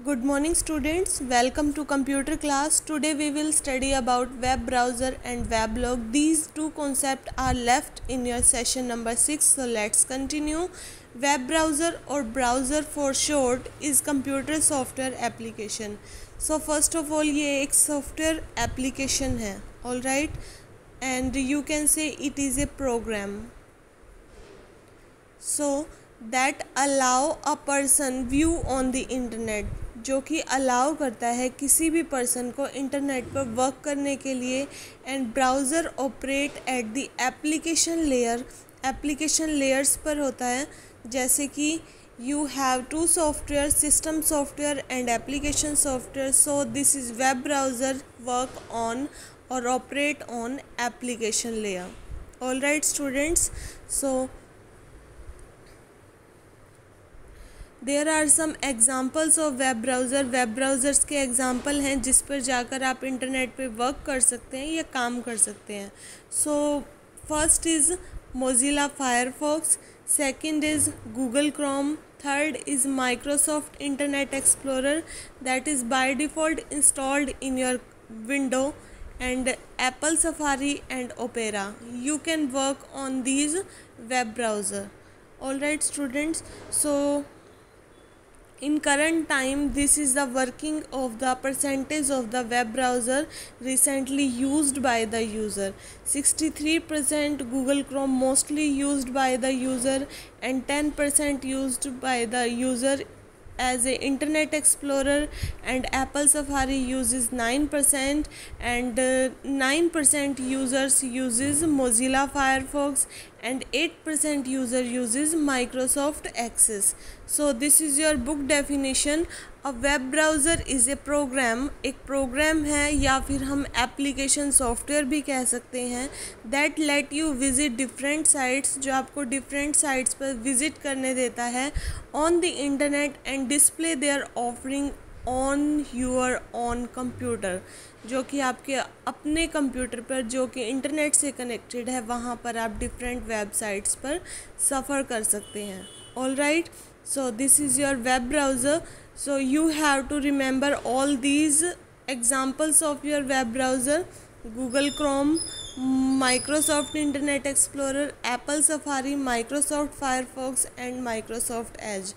Good morning students, welcome to computer class. Today we will study about web browser and weblog. These two concepts are left in your session number 6. So let's continue. Web browser or browser for short is computer software application. So first of all ये एक software application है, alright, and you can say it is a program. So that allow a person view on the internet, जो कि allow करता है किसी भी person को इंटरनेट पर वर्क करने के लिए. And browser operate at the application layer, application layers पर होता है. जैसे कि you have two software, system software and application software. So this is web browser work on और operate on application layer. All right students, so there are some examples of web browser. Web browsers के example हैं जिस पर जाकर आप internet पे work कर सकते हैं या काम कर सकते हैं. So first is Mozilla Firefox, second is Google Chrome, third is Microsoft internet explorer that is by default installed in your window, and Apple Safari and Opera. You can work on these web browser. All right students, so in current time this is the working of the percentage of the web browser recently used by the user. 63% Google Chrome mostly used by the user and 10% used by the user as a Internet Explorer, and Apple Safari uses 9% and 9% users uses Mozilla Firefox and 8% user uses Microsoft Access. So this is your book definition. A web browser is a program, एक programme है या फिर हम application software भी कह सकते हैं, that let you visit different sites, जो आपको डिफरेंट साइट्स पर विजिट करने देता है on the internet and display their offering on your own computer, जो कि आपके अपने कंप्यूटर पर जो कि इंटरनेट से कनेक्टेड है वहाँ पर आप डिफरेंट वेबसाइट्स पर सफ़र कर सकते हैं. All right, so this is your web browser. So you have to remember all these examples of your web browser: Google Chrome, Microsoft Internet Explorer, Apple Safari, Microsoft Firefox and Microsoft Edge.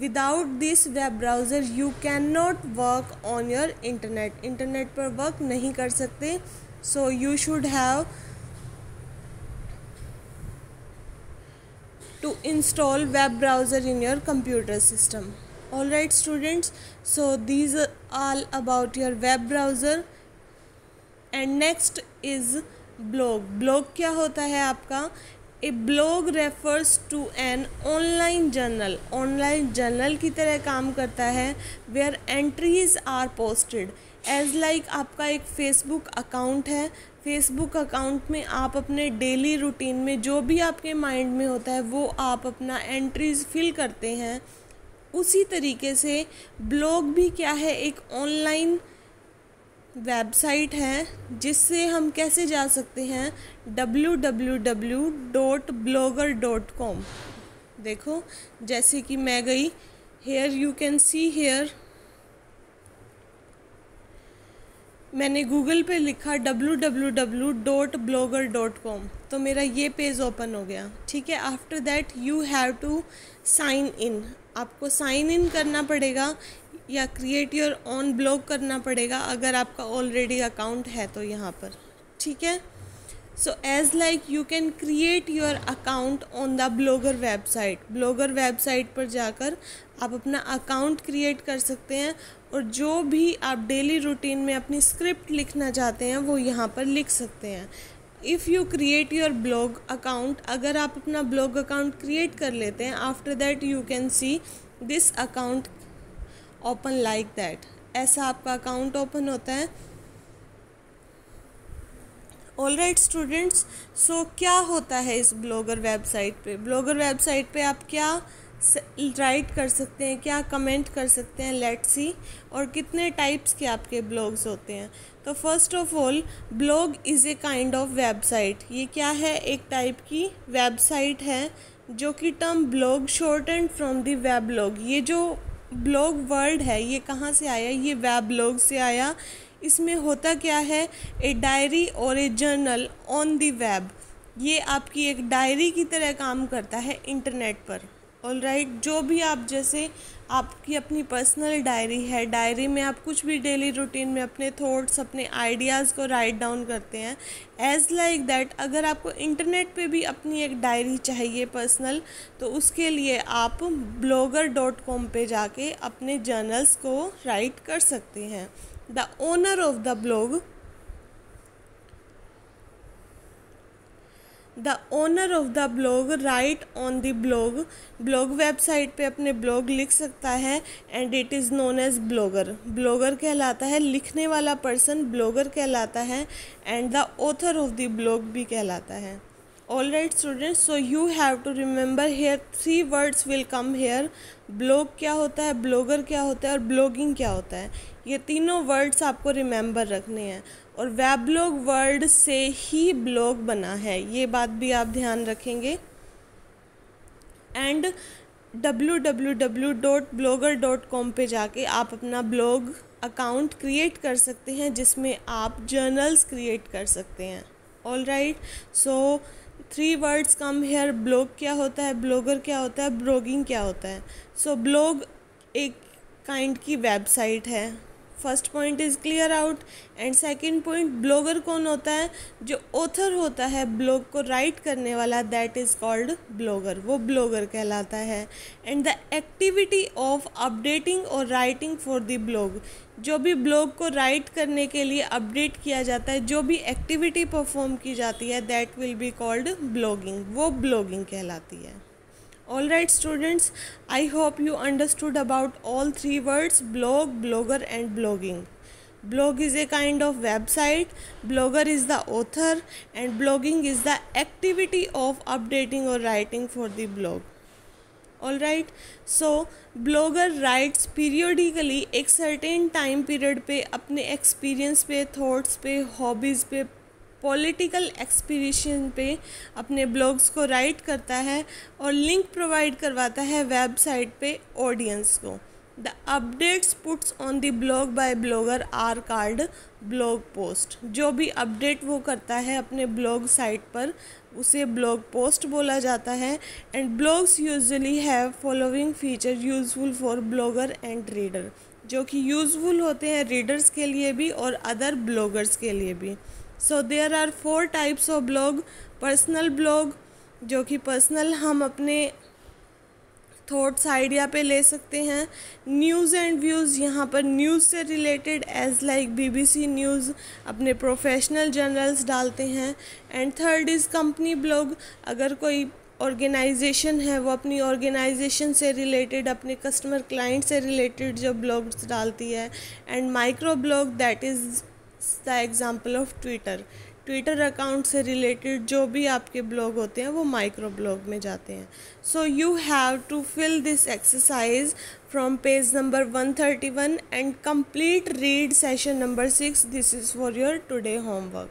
Without this web browser you cannot work on your internet पर work नहीं कर सकते. So you should have to install web browser in your computer system. All right students, so these are all about your web browser. And next is blog. blog क्या होता है आपका? A blog refers to an online journal. online journal की तरह काम करता है where entries are posted. as like आपका एक Facebook अकाउंट है, फेसबुक अकाउंट में आप अपने डेली रूटीन में जो भी आपके माइंड में होता है वो आप अपना एंट्रीज़ फिल करते हैं. उसी तरीके से ब्लॉग भी क्या है, एक ऑनलाइन वेबसाइट है जिससे हम कैसे जा सकते हैं, www.blogger.com. देखो जैसे कि मैं गई, here you can see here, मैंने गूगल पे लिखा www.blogger.com, तो मेरा ये पेज ओपन हो गया. ठीक है, after that you have to sign in, आपको साइन इन करना पड़ेगा या क्रिएट योर ऑन ब्लॉग करना पड़ेगा अगर आपका ऑलरेडी अकाउंट है तो यहाँ पर. ठीक है, so as like you can create your account on the Blogger website. Blogger website पर जाकर आप अपना अकाउंट क्रिएट कर सकते हैं और जो भी आप डेली रूटीन में अपनी स्क्रिप्ट लिखना चाहते हैं वो यहाँ पर लिख सकते हैं. If you create your blog account, अगर आप अपना ब्लॉग अकाउंट क्रिएट कर लेते हैं, after that you can see this account open like that. ऐसा आपका अकाउंट ओपन होता है. ऑल राइट स्टूडेंट्स, सो क्या होता है इस ब्लॉगर वेबसाइट पे? ब्लॉगर वेबसाइट पे आप क्या राइट कर सकते हैं, क्या कमेंट कर सकते हैं, लेट्स सी, और कितने टाइप्स के आपके ब्लॉग्स होते हैं. तो first of all, blog is a kind of website. ये क्या है? एक टाइप की वेबसाइट है जो कि term blog shortened from the weblog. ये जो ब्लॉग वर्ड है ये कहाँ से आया, ये वेब ब्लॉग से आया। इसमें होता क्या है, ए डायरी और ए जर्नल ऑन द वेब, ये आपकी एक डायरी की तरह काम करता है इंटरनेट पर। ऑलराइट, जो भी आप, जैसे आपकी अपनी पर्सनल डायरी है, डायरी में आप कुछ भी डेली रूटीन में अपने थॉट्स, अपने आइडियाज़ को राइट डाउन करते हैं, एज लाइक दैट अगर आपको इंटरनेट पे भी अपनी एक डायरी चाहिए पर्सनल, तो उसके लिए आप blogger.com पे जाके अपने जर्नल्स को राइट कर सकते हैं। The owner of the blog, the owner of the blog write on the blog, blog website पे अपने ब्लॉग लिख सकता है, and it is known as blogger, blogger कहलाता है, लिखने वाला पर्सन ब्लॉगर कहलाता है, and the author of the blog भी कहलाता है। All right students, so you have to remember here 3 words will come here. Blog क्या होता है, ब्लॉगर क्या होता है और ब्लॉगिंग क्या होता है, ये तीनों वर्ड्स आपको रिमेंबर रखने हैं। और वेब ब्लॉग वर्ड से ही ब्लॉग बना है, ये बात भी आप ध्यान रखेंगे। एंड www.blogger.com पे जाके आप अपना ब्लॉग अकाउंट क्रिएट कर सकते हैं, जिसमें आप जर्नल्स क्रिएट कर सकते हैं। All right, so 3 words come here, blog क्या होता है, ब्लॉगर क्या होता है, ब्लॉगिंग क्या होता है। सो ब्लॉग एक काइंड की वेबसाइट है। First point is clear out. And second point, blogger कौन होता है, जो ऑथर होता है ब्लॉग को राइट करने वाला, दैट इज़ कॉल्ड ब्लॉगर, वो ब्लॉगर कहलाता है। And the activity of updating और राइटिंग फॉर द ब्लॉग, जो भी ब्लॉग को राइट करने के लिए अपडेट किया जाता है, जो भी एक्टिविटी परफॉर्म की जाती है, that will be called blogging, वो ब्लॉगिंग कहलाती है। All right students, I hope you understood about all 3 words, blog, blogger and blogging. Blog is a kind of website, blogger is the author, and blogging is the activity of updating or writing for the blog. All right, so blogger writes periodically एक certain time period पे अपने experience पे, thoughts पे, hobbies पे, political experience पे अपने blogs को right करता है और लिंक प्रोवाइड करवाता है वेबसाइट पे ऑडियंस को। The updates puts on the blog by blogger are called blog post, जो भी अपडेट वो करता है अपने ब्लॉग साइट पर, उसे ब्लॉग पोस्ट बोला जाता है। And blogs usually have following feature useful for blogger and reader, जो कि यूजफुल होते हैं रीडर्स के लिए भी और अदर ब्लॉगर्स के लिए भी। So there are 4 types of blog. Personal blog, जो कि पर्सनल हम अपने थॉट्स आइडिया पे ले सकते हैं। न्यूज़ एंड व्यूज़, यहाँ पर न्यूज़ से related as like BBC news अपने प्रोफेशनल जर्नल्स डालते हैं। And third is company blog, अगर कोई ऑर्गेनाइजेशन है वो अपनी ऑर्गेनाइजेशन से रिलेटेड, अपने कस्टमर क्लाइंट से रिलेटेड जो ब्लॉग्स डालती है। And micro blog, that is the example of Twitter account से रिलेटेड जो भी आपके ब्लॉग होते हैं वो माइक्रो ब्लॉग में जाते हैं। So you have to fill this exercise from page number 131 and complete read session number 6. This is for your today homework.